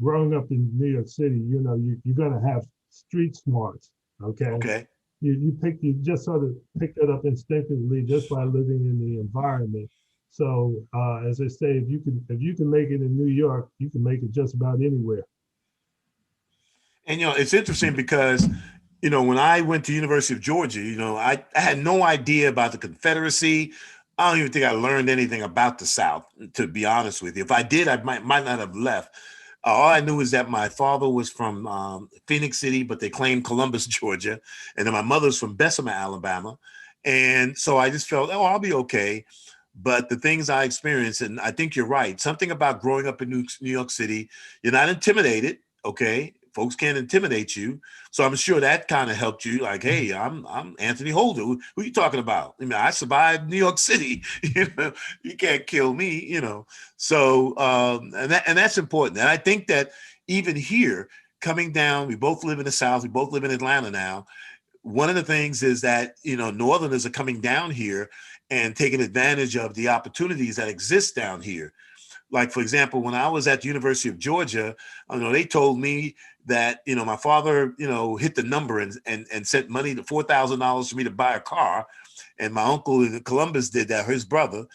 Growing up in New York City, you're going to have street smarts. Okay. You just sort of pick that up instinctively just by living in the environment. So as I say, if you can make it in New York, you can make it just about anywhere. And it's interesting because when I went to University of Georgia, I had no idea about the Confederacy. I don't even think I learned anything about the South, to be honest with you. If I did, I might not have left. All I knew is that my father was from Phoenix City, but they claimed Columbus, Georgia. And then my mother's from Bessemer, Alabama. And so I just felt, I'll be okay. But the things I experienced, and I think you're right, something about growing up in New York City, you're not intimidated, okay? folks can't intimidate you. So I'm sure that kind of helped you. Like, hey, I'm Anthony Holder. Who you talking about? I mean, I survived New York City. You can't kill me. So and that's important. And I think that even here, coming down, we both live in the South. We both live in Atlanta now. One of the things is that Northerners are coming down here and taking advantage of the opportunities that exist down here. Like, for example, when I was at the University of Georgia, they told me that, my father, hit the number and sent money to $4,000 for me to buy a car. And my uncle in Columbus did that, his brother.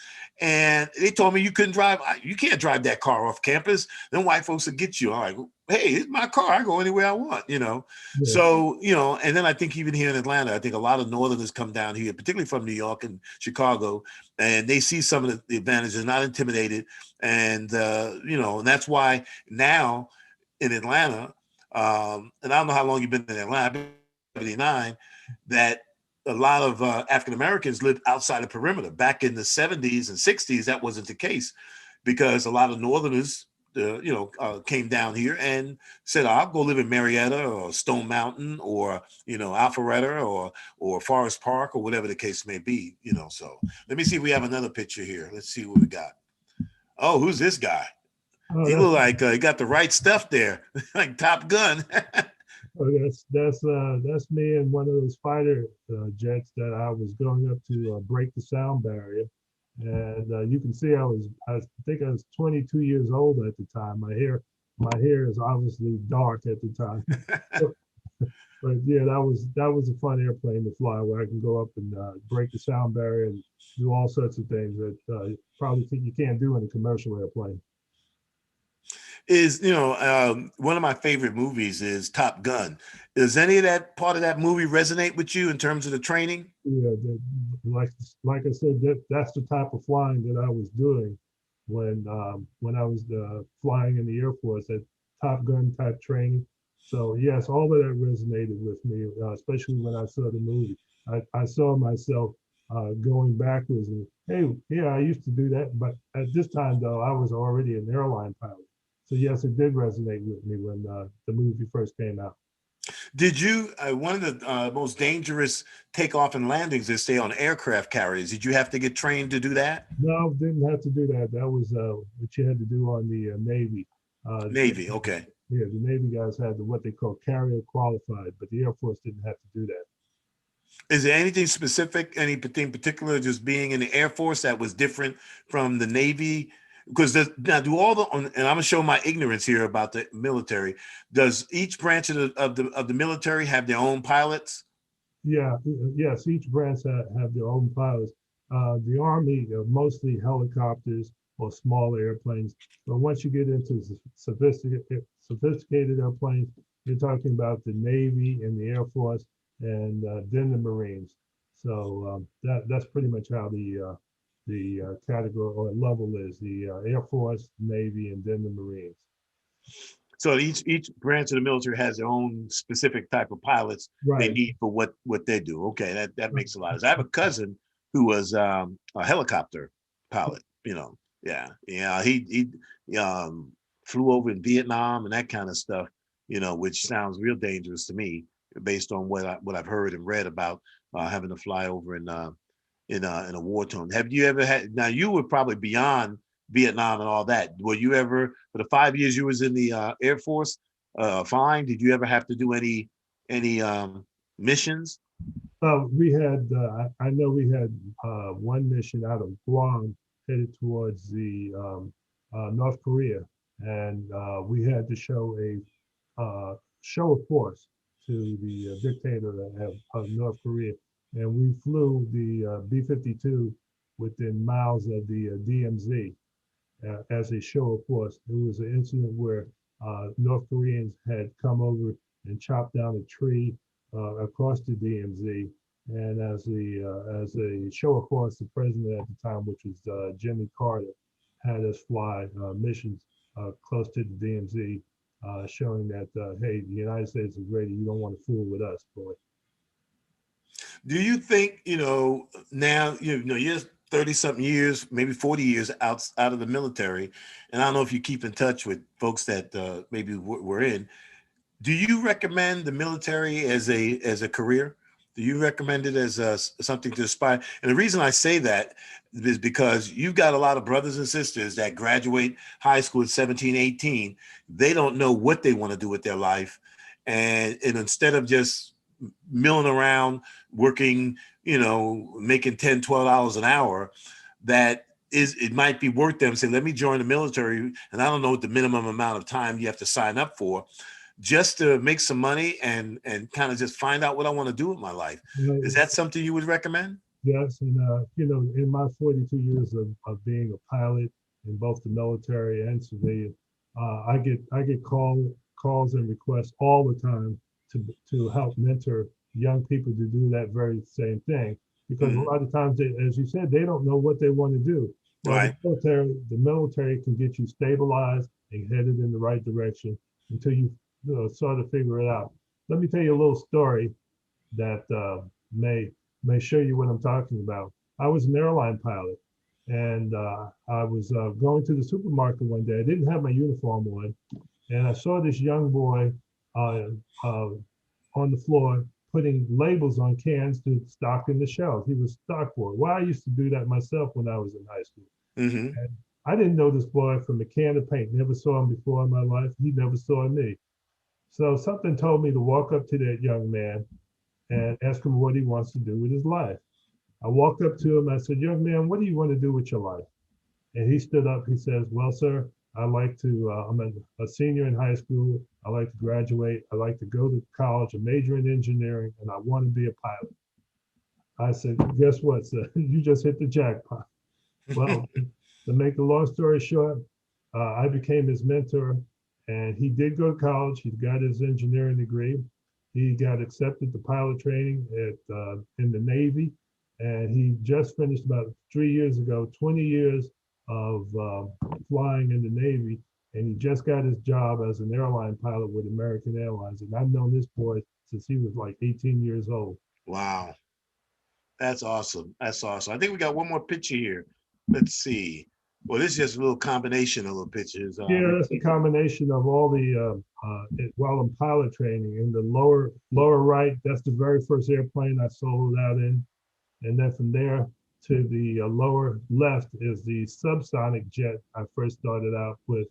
And they told me you can't drive that car off campus. Then white folks will get you. I'm like, hey, it's my car. I go anywhere I want, Yeah. So, and then I think even here in Atlanta, I think a lot of Northerners come down here, particularly from New York and Chicago, and they see some of the advantages, not intimidated. And, and that's why now in Atlanta, and I don't know how long you've been in Atlanta, I've been 79, that a lot of African Americans lived outside the perimeter. Back in the 70s and 60s, that wasn't the case because a lot of Northerners, came down here and said, I'll go live in Marietta or Stone Mountain or, Alpharetta or Forest Park or whatever the case may be, So let me see if we have another picture here. Let's see what we got. Oh, who's this guy? Oh, He look like he got the right stuff there, like Top Gun. that's me in one of those fighter jets that I was going up to break the sound barrier, and you can see I think I was 22 years old at the time. My hair is obviously dark at the time, but yeah, that was a fun airplane to fly where I can go up and break the sound barrier and do all sorts of things that probably think you can't do in a commercial airplane. Is one of my favorite movies is Top Gun. Does any of that part of that movie resonate with you in terms of the training? Yeah, like I said, that's the type of flying that I was doing when I was flying in the Air Force, at Top Gun type training. So yes, all of that resonated with me, especially when I saw the movie. I saw myself going backwards and, hey, yeah, I used to do that, but at this time though, I was already an airline pilot. So yes, it did resonate with me when the movie first came out. Did you, one of the most dangerous takeoff and landings is stay on aircraft carriers. Did you have to get trained to do that? No, didn't have to do that. That was what you had to do on the Navy. Navy, okay. Yeah, the Navy guys had what they call carrier qualified, but the Air Force didn't have to do that. Is there anything specific, anything particular, just being in the Air Force that was different from the Navy? Because now do all the, and I'm gonna show my ignorance here about the military. Does each branch of the military have their own pilots? Yeah, yes, each branch have their own pilots. The Army are mostly helicopters or smaller airplanes, but once you get into sophisticated airplanes, you're talking about the Navy and the Air Force, and then the Marines. So that's pretty much how the category or level is: the Air Force, Navy, and then the Marines. So each branch of the military has their own specific type of pilots they Right. need for what they do. Okay, that makes a lot of sense. I have a cousin who was a helicopter pilot. Yeah. He flew over in Vietnam and that kind of stuff. Which sounds real dangerous to me based on what I've heard and read about having to fly over in a war zone. Have you ever had? Now you were probably beyond Vietnam and all that. Were you ever, for the 5 years you was in the Air Force, flying? Did you ever have to do any missions? We had, I know we had one mission out of Guam headed towards the North Korea, and we had to show show of force to the dictator of North Korea, and we flew the B-52 within miles of the DMZ as a show of force. It was an incident where North Koreans had come over and chopped down a tree across the DMZ. And as a show of force, the president at the time, which was Jimmy Carter, had us fly missions close to the DMZ, showing that hey, the United States is ready. You don't want to fool with us, boy. Do you think now you're 30 something years, maybe 40 years out of the military, and I don't know if you keep in touch with folks that maybe were in. Do you recommend the military as a career? Do you recommend it as something to aspire? And the reason I say that is because you've got a lot of brothers and sisters that graduate high school at 17, 18. They don't know what they want to do with their life. And instead of just milling around, working, making 10, $12 an hour, it might be worth them saying, let me join the military. And I don't know what the minimum amount of time you have to sign up for, just to make some money and kind of just find out what I want to do with my life. Is that something you would recommend? Yes, and in my 42 years of being a pilot in both the military and civilian, I get calls and requests all the time to help mentor young people to do that very same thing. Because a lot of times, as you said, they don't know what they want to do. Well, Right. the military can get you stabilized and headed in the right direction until you sort of figure it out. Let me tell you a little story that may show you what I'm talking about. I was an airline pilot, and I was going to the supermarket one day. I didn't have my uniform on, and I saw this young boy on the floor putting labels on cans to stock in the shelves. He was stock for it. Well, I used to do that myself when I was in high school. Mm-hmm. And I didn't know this boy from a can of paint. Never saw him before in my life. He never saw me. So something told me to walk up to that young man and ask him what he wants to do with his life. I walked up to him. I said, young man, what do you want to do with your life? And he stood up. He says, well, sir, I like to, I'm a senior in high school. I like to graduate. I like to go to college, a major in engineering, and I want to be a pilot. I said, guess what, sir? You just hit the jackpot. Well, to make the long story short, I became his mentor, and he did go to college. He got his engineering degree. He got accepted to pilot training in the Navy, and he just finished about 3 years ago, 20 years of flying in the Navy, and he just got his job as an airline pilot with American Airlines. And I've known this boy since he was like 18 years old. Wow. That's awesome. That's awesome. I think we got one more picture here. Let's see. Well, this is just a little combination of little pictures. Yeah, that's a combination of all the while I'm pilot training. In the lower right, that's the very first airplane I soloed out in, and then from there to the lower left is the subsonic jet I first started out with,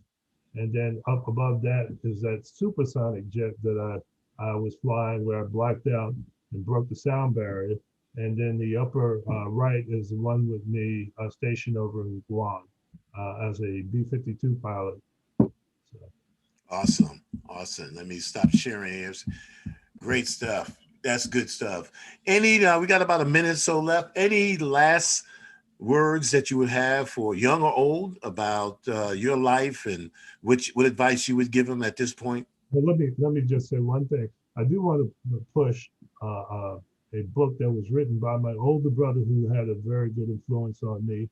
and then up above that is that supersonic jet that I was flying, where I blacked out and broke the sound barrier. And then the upper right is the one with me stationed over in Guam as a B-52 pilot. So. Awesome. Awesome. Let me stop sharing here. Great stuff. That's good stuff. We got about a minute or so left. Any last words that you would have for young or old about your life, and what advice you would give them at this point? Well, let me just say one thing. I do want to push a book that was written by my older brother, who had a very good influence on me.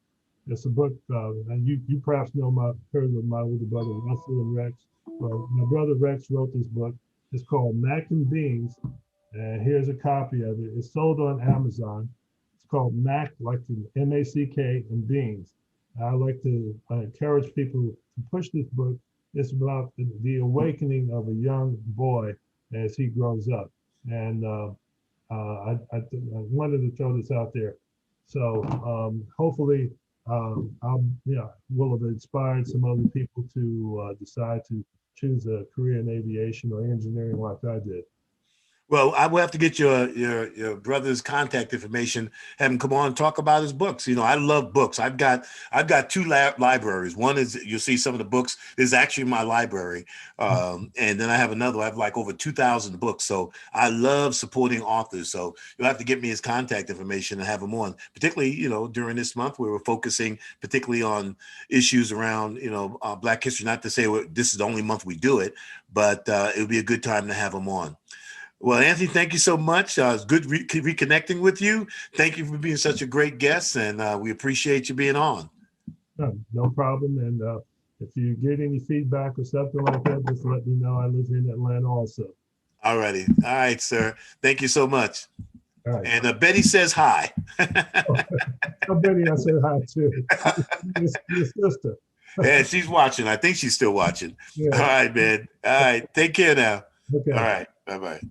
It's a book, and you perhaps heard of my older brother, Russell and Rex. Well, my brother Rex wrote this book. It's called Mac and Beans, and here's a copy of it. It's sold on Amazon. It's called Mac, like the M-A-C-K, and Beans. I like to encourage people to push this book. It's about the awakening of a young boy as he grows up. And I wanted to throw this out there. So hopefully will have inspired some other people to decide to choose a career in aviation or engineering like I did. Well, I will have to get your brother's contact information, have him come on and talk about his books. I love books. I've got two libraries. One is, you'll see some of the books is actually my library. And then I have another, I have like over 2,000 books. So I love supporting authors. So you'll have to get me his contact information and have him on, particularly, during this month, we were focusing particularly on issues around, Black history, not to say this is the only month we do it, but it would be a good time to have him on. Well, Anthony, thank you so much. It's good reconnecting with you. Thank you for being such a great guest, and we appreciate you being on. No problem. And if you get any feedback or something like that, just let me know. I live here in Atlanta also. All righty. All right, sir. Thank you so much. All right. And Betty says hi. Oh, Betty, I said hi too. Your sister. Yeah, she's watching. I think she's still watching. Yeah. All right, man. All right. Take care now. Okay. All right. Bye-bye.